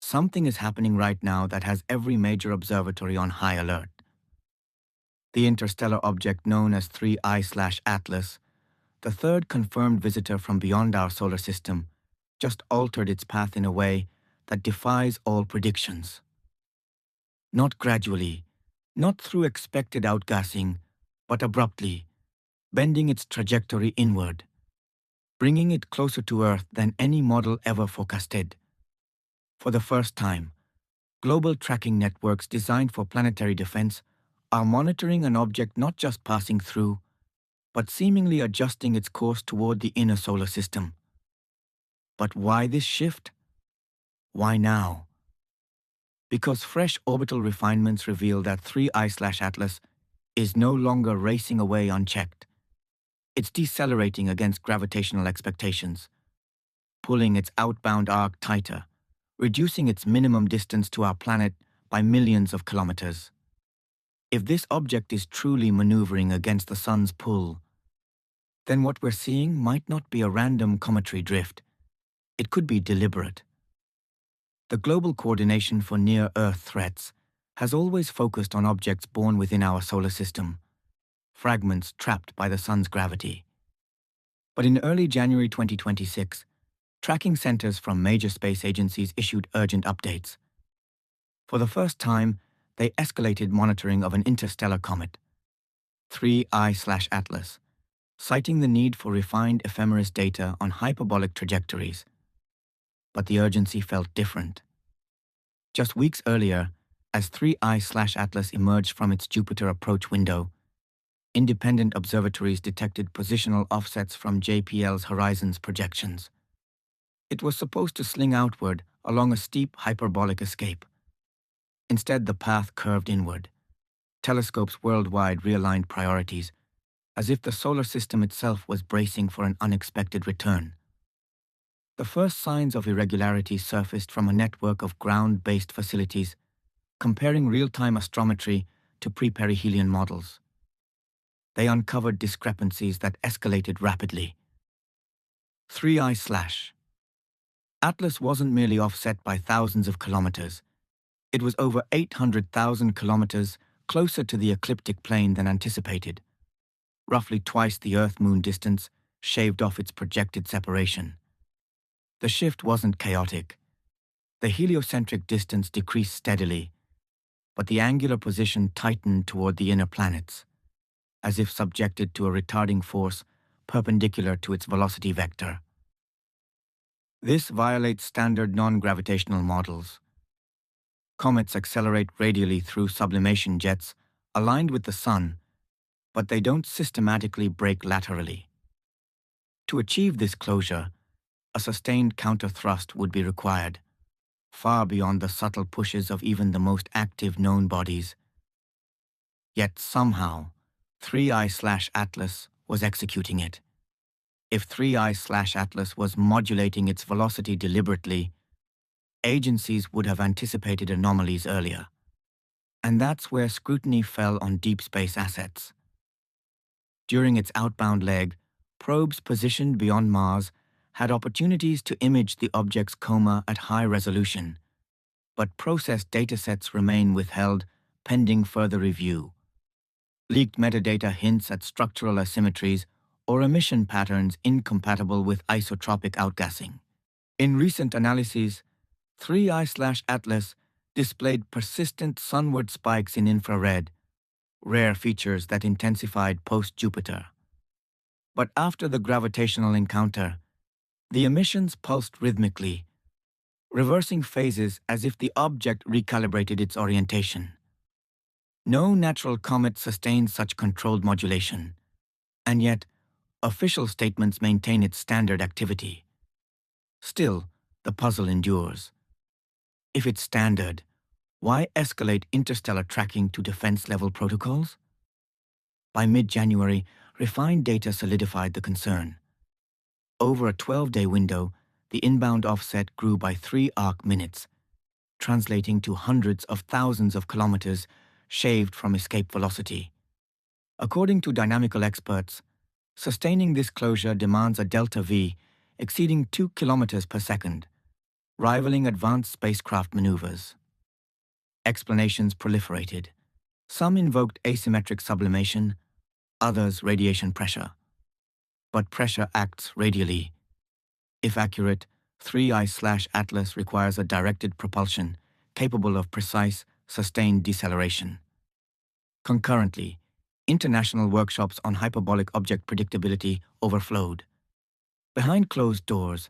Something is happening right now that has every major observatory on high alert. The interstellar object known as 3I/Atlas, the third confirmed visitor from beyond our solar system, just altered its path in a way that defies all predictions. Not gradually, not through expected outgassing, but abruptly, bending its trajectory inward, bringing it closer to Earth than any model ever forecasted. For the first time, global tracking networks designed for planetary defense are monitoring an object not just passing through, but seemingly adjusting its course toward the inner solar system. But why this shift? Why now? Because fresh orbital refinements reveal that 3I/Atlas is no longer racing away unchecked. It's decelerating against gravitational expectations, pulling its outbound arc tighter, reducing its minimum distance to our planet by millions of kilometers. If this object is truly maneuvering against the sun's pull, then what we're seeing might not be a random cometary drift. It could be deliberate. The Global Coordination for Near-Earth Threats has always focused on objects born within our solar system, fragments trapped by the sun's gravity. But in early January 2026, tracking centers from major space agencies issued urgent updates. For the first time, they escalated monitoring of an interstellar comet, 3I/Atlas, citing the need for refined ephemeris data on hyperbolic trajectories. But the urgency felt different. Just weeks earlier, as 3I/Atlas emerged from its Jupiter approach window, independent observatories detected positional offsets from JPL's Horizons projections. It was supposed to sling outward along a steep hyperbolic escape. Instead, the path curved inward. Telescopes worldwide realigned priorities, as if the solar system itself was bracing for an unexpected return. The first signs of irregularity surfaced from a network of ground-based facilities, comparing real-time astrometry to pre-perihelion models. They uncovered discrepancies that escalated rapidly. 3I/. Atlas wasn't merely offset by thousands of kilometers. It was over 800,000 kilometers closer to the ecliptic plane than anticipated. Roughly twice the Earth-Moon distance shaved off its projected separation. The shift wasn't chaotic. The heliocentric distance decreased steadily, but the angular position tightened toward the inner planets, as if subjected to a retarding force perpendicular to its velocity vector. This violates standard non-gravitational models. Comets accelerate radially through sublimation jets aligned with the sun, but they don't systematically brake laterally. To achieve this closure, a sustained counter-thrust would be required, far beyond the subtle pushes of even the most active known bodies. Yet somehow, 3I/Atlas was executing it. If 3I/Atlas was modulating its velocity deliberately, agencies would have anticipated anomalies earlier. And that's where scrutiny fell on deep space assets. During its outbound leg, probes positioned beyond Mars had opportunities to image the object's coma at high resolution, but processed datasets remain withheld pending further review. Leaked metadata hints at structural asymmetries or emission patterns incompatible with isotropic outgassing. In recent analyses, 3I/Atlas displayed persistent sunward spikes in infrared, rare features that intensified post-Jupiter. But after the gravitational encounter, the emissions pulsed rhythmically, reversing phases as if the object recalibrated its orientation. No natural comet sustains such controlled modulation, and yet official statements maintain its standard activity. Still, the puzzle endures. If it's standard, why escalate interstellar tracking to defense-level protocols? By mid-January, refined data solidified the concern. Over a 12-day window, the inbound offset grew by 3 arc minutes, translating to hundreds of thousands of kilometers shaved from escape velocity. According to dynamical experts, sustaining this closure demands a delta V exceeding 2 kilometers per second, rivaling advanced spacecraft maneuvers. Explanations proliferated. Some invoked asymmetric sublimation, others radiation pressure. But pressure acts radially. If accurate, 3I/Atlas requires a directed propulsion capable of precise, sustained deceleration. Concurrently, international workshops on hyperbolic object predictability overflowed. Behind closed doors,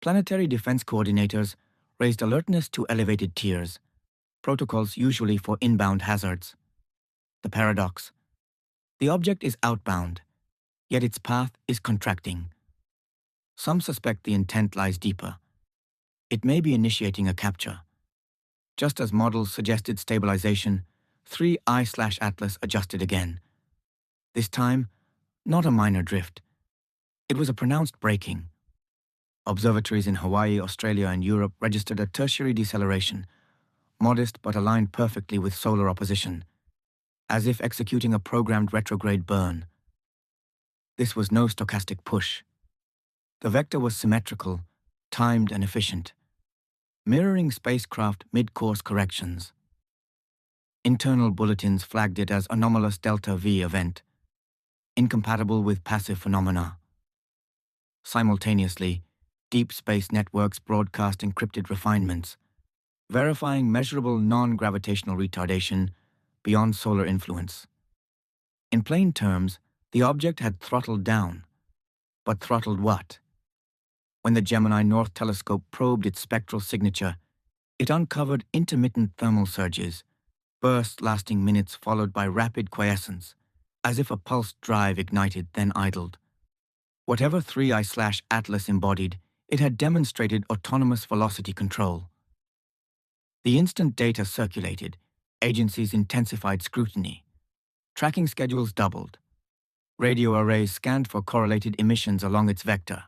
planetary defense coordinators raised alertness to elevated tiers, protocols usually for inbound hazards. The paradox: the object is outbound, yet its path is contracting. Some suspect the intent lies deeper. It may be initiating a capture. Just as models suggested stabilization, 3I/Atlas adjusted again. This time, not a minor drift. It was a pronounced braking. Observatories in Hawaii, Australia, and Europe registered a tertiary deceleration, modest but aligned perfectly with solar opposition, as if executing a programmed retrograde burn. This was no stochastic push. The vector was symmetrical, timed, and efficient, mirroring spacecraft mid-course corrections. Internal bulletins flagged it as anomalous delta V event, incompatible with passive phenomena. Simultaneously, deep space networks broadcast encrypted refinements, verifying measurable non-gravitational retardation beyond solar influence. In plain terms, the object had throttled down. But throttled what? When the Gemini North Telescope probed its spectral signature, it uncovered intermittent thermal surges, bursts lasting minutes followed by rapid quiescence, as if a pulsed drive ignited then idled. Whatever 3I/Atlas embodied, it had demonstrated autonomous velocity control. The instant data circulated, agencies intensified scrutiny. Tracking schedules doubled. Radio arrays scanned for correlated emissions along its vector.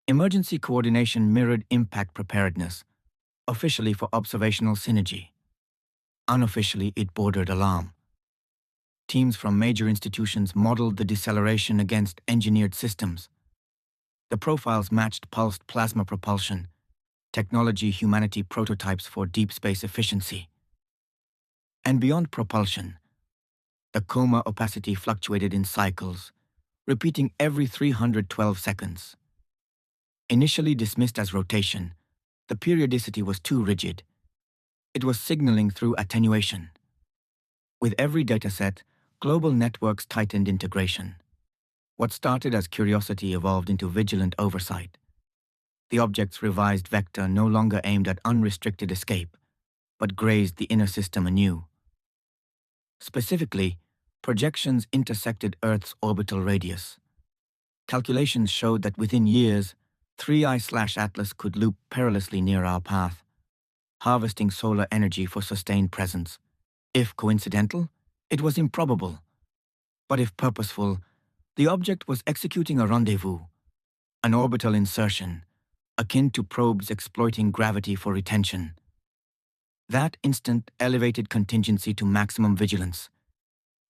Emergency coordination mirrored impact preparedness, officially for observational synergy. Unofficially, it bordered alarm. Teams from major institutions modeled the deceleration against engineered systems. The profiles matched pulsed plasma propulsion, technology humanity prototypes for deep space efficiency. And beyond propulsion, the coma opacity fluctuated in cycles, repeating every 312 seconds. Initially dismissed as rotation, the periodicity was too rigid. It was signaling through attenuation. With every dataset, global networks tightened integration. What started as curiosity evolved into vigilant oversight. The object's revised vector no longer aimed at unrestricted escape, but grazed the inner system anew. Specifically, projections intersected Earth's orbital radius. Calculations showed that within years, 3I/Atlas could loop perilously near our path, harvesting solar energy for sustained presence. If coincidental, it was improbable. But if purposeful, the object was executing a rendezvous, an orbital insertion, akin to probes exploiting gravity for retention. That instant elevated contingency to maximum vigilance.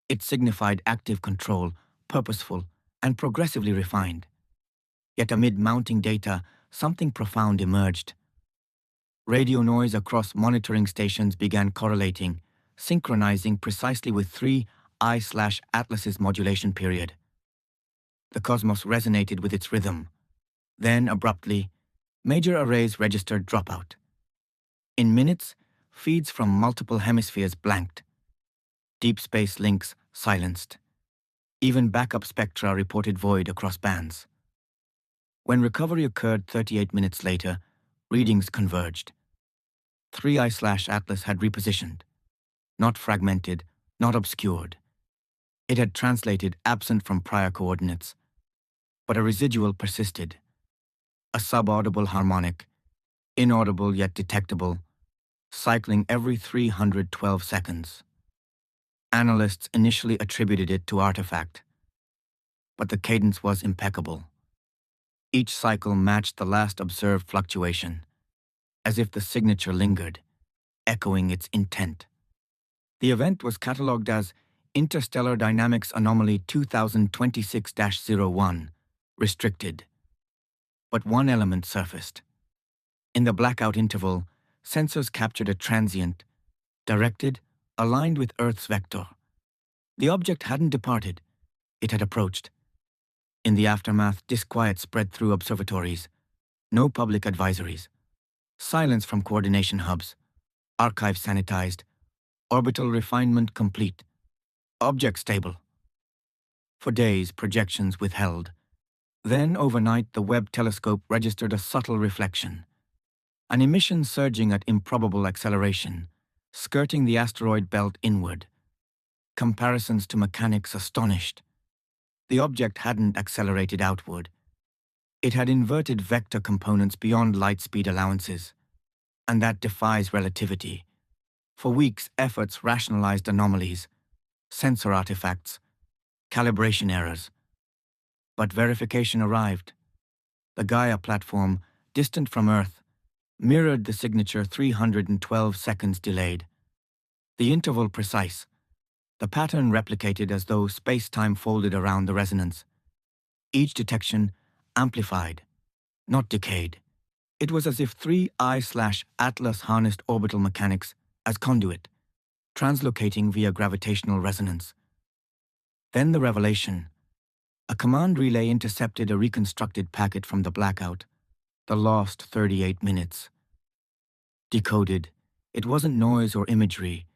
It signified active control, purposeful, and progressively refined. Yet amid mounting data, something profound emerged. Radio noise across monitoring stations began correlating, synchronizing precisely with 3I/Atlas's modulation period. The cosmos resonated with its rhythm. Then, abruptly, major arrays registered dropout. In minutes, feeds from multiple hemispheres blanked. Deep space links silenced. Even backup spectra reported void across bands. When recovery occurred 38 minutes later, readings converged. 3I/Atlas had repositioned. Not fragmented, not obscured. It had translated absent from prior coordinates. But a residual persisted. A subaudible harmonic, inaudible yet detectable, cycling every 312 seconds. Analysts initially attributed it to artifact, but the cadence was impeccable. Each cycle matched the last observed fluctuation, as if the signature lingered, echoing its intent. The event was catalogued as Interstellar Dynamics Anomaly 2026-01, restricted. But one element surfaced. In the blackout interval, sensors captured a transient, directed, aligned with Earth's vector. The object hadn't departed, it had approached. In the aftermath, disquiet spread through observatories. No public advisories. Silence from coordination hubs. Archives sanitized. Orbital refinement complete. Object stable. For days, projections withheld. Then, overnight, the Webb telescope registered a subtle reflection. An emission surging at improbable acceleration, skirting the asteroid belt inward. Comparisons to mechanics astonished. The object hadn't accelerated outward. It had inverted vector components beyond light speed allowances. And that defies relativity. For weeks, efforts rationalized anomalies, sensor artifacts, calibration errors. But verification arrived. The Gaia platform, distant from Earth, mirrored the signature 312 seconds delayed. The interval precise. The pattern replicated as though space-time folded around the resonance. Each detection amplified, not decayed. It was as if 3I/Atlas harnessed orbital mechanics as conduit, translocating via gravitational resonance. Then the revelation. A command relay intercepted a reconstructed packet from the blackout, the lost 38 minutes. Decoded, it wasn't noise or imagery,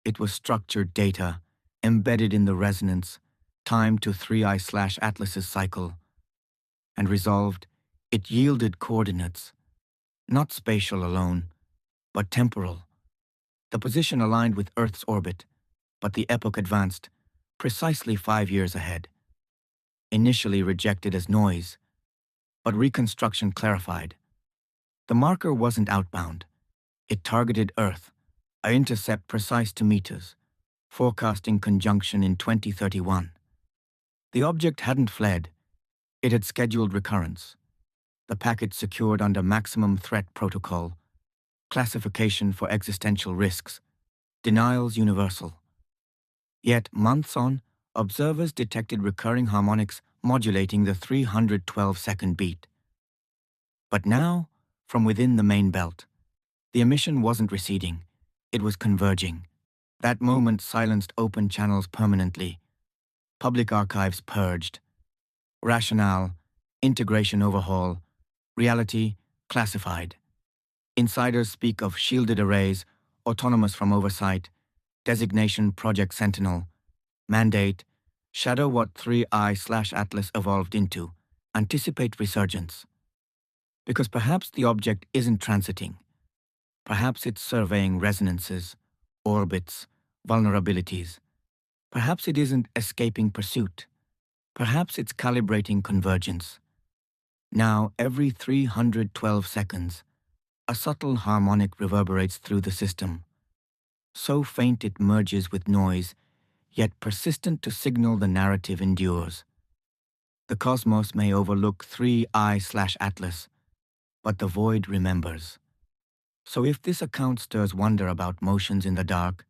it was structured data, embedded in the resonance, timed to 3I/Atlas's cycle. And resolved, it yielded coordinates, not spatial alone, but temporal. The position aligned with Earth's orbit, but the epoch advanced, precisely 5 years ahead. Initially rejected as noise, but reconstruction clarified. The marker wasn't outbound. It targeted Earth, an intercept precise to meters, forecasting conjunction in 2031. The object hadn't fled. It had scheduled recurrence. The packet secured under maximum threat protocol, classification for existential risks, denials universal. Yet, months on, observers detected recurring harmonics modulating the 312-second beat. But now, from within the main belt, the emission wasn't receding, it was converging. That moment silenced open channels permanently. Public archives purged. Rationale, integration overhaul, reality classified. Insiders speak of shielded arrays, autonomous from oversight, designation Project Sentinel, mandate, shadow what 3I/Atlas evolved into, anticipate resurgence. Because perhaps the object isn't transiting. Perhaps it's surveying resonances, orbits, vulnerabilities. Perhaps it isn't escaping pursuit. Perhaps it's calibrating convergence. Now, every 312 seconds, a subtle harmonic reverberates through the system. So faint it merges with noise, yet persistent to signal the narrative endures. The cosmos may overlook 3I/Atlas, but the void remembers. So if this account stirs wonder about motions in the dark,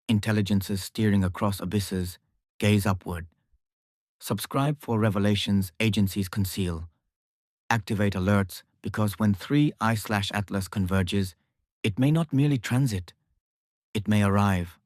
intelligences steering across abysses, gaze upward. Subscribe for revelations agencies conceal. Activate alerts because when 3I/Atlas converges, it may not merely transit, it may arrive.